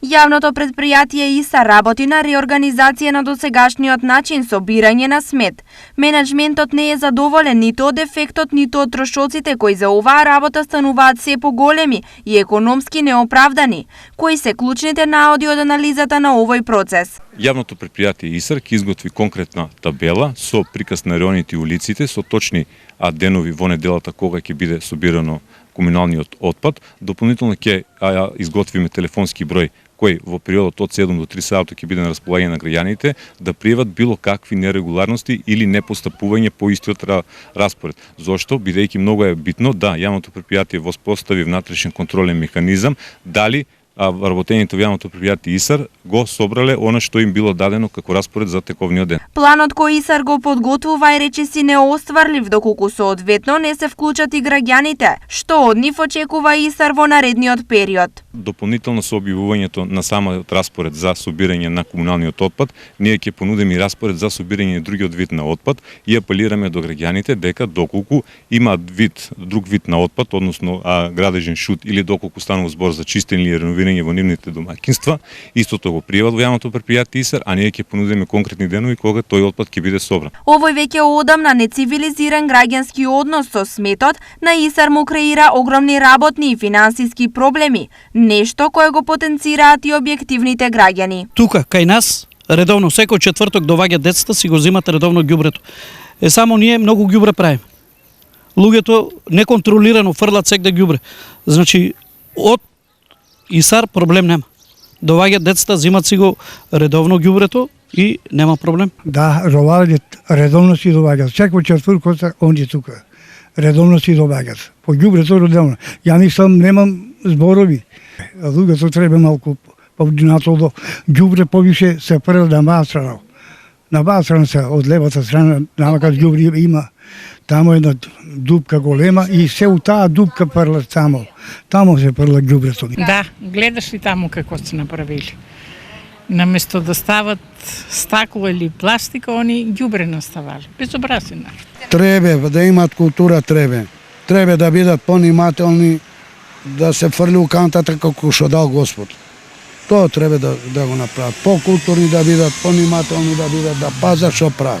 Јавното предпријатие ИСА работи на реорганизација на досегашниот начин собирање на смет. Менеджментот не е задоволен ниту од ефектот, ниту од трошоците кои за оваа работа стануваат се поголеми и економски неоправдани. Кои се клучните наоди од анализата на овој процес? Јавното предпријатие ИСАР ќе изготви конкретна табела со приказ на районите и улиците со точни денови во неделата кога ќе биде собирано комуналниот отпад. Дополнително ќе изготвиме телефонски број кој во периодот од 7 до 3 сата ќе биде на располагање на граѓаните да пријават било какви нерегуларности или непостапување по истиот распоред. Зошто? Бидејќи многу е битно да јавното предпријатие воспостави внатрешен контролен механизам дали вработените во јавното предпријатие ИСАР го собрале она што им било дадено како распоред за тековниот ден. Планот кој ИСАР го подготвува е речиси неостварлив доколку соодветно не се вклучат и граѓаните. Што од нив очекува ИСАР во наредниот период? Дополнително со објавувањето на самиот распоред за собирање на комуналниот отпад, ние ќе понудиме и распоред за собирање другиот вид на отпад и апелираме до граѓаните дека доколку има друг вид на отпад, односно градежен шут или доколку станува збор за чистење или реновирање во нивните домаќинства, истото го пријават во јавното предпријатие ИСАР, а ние ќе понудиме конкретни денови кога тој отпад ќе биде собран. Овој веќе одамна нецивилизиран граѓански однос со сметот на ИСАР му креира огромни работни и финансиски проблеми, нешто кое го потенцираат и објективните граѓани. Тука кај нас редовно секој четврток доаѓаат децата си го земат редовно ѓубрето. Само ние многу ѓубре правиме. Луѓето неконтролирано фрлат секде ѓубре. Значи од ИСАР проблем нема. Доаѓаат децата, земат си го редовно ѓубрето и нема проблем. Да, ровалите редовно си доаѓаат. Секој четврток онди тука. Редовно си доаѓаат. По ѓубрето редовно. Ја мислам немам зборови. Луѓето треба малку повдинато ѓубре повише се фрла на баа страна. На баа страна се од левата страна намака ѓубре има. Тамо една дупка голема и се у таа дупка фрла тамо. Тамо се фрла ѓубрето. Да, гледаш ли тамо како се направили? Наместо да стават стакло или пластика, они ѓубре наставали. Безобразен народ. Треба да имат култура, треба да бидат понимателни, да се фрли у кантата како што дал Господ. Тоа треба да го направат. Покултурни да бидат, понимателни да бидат, да пазат што прават.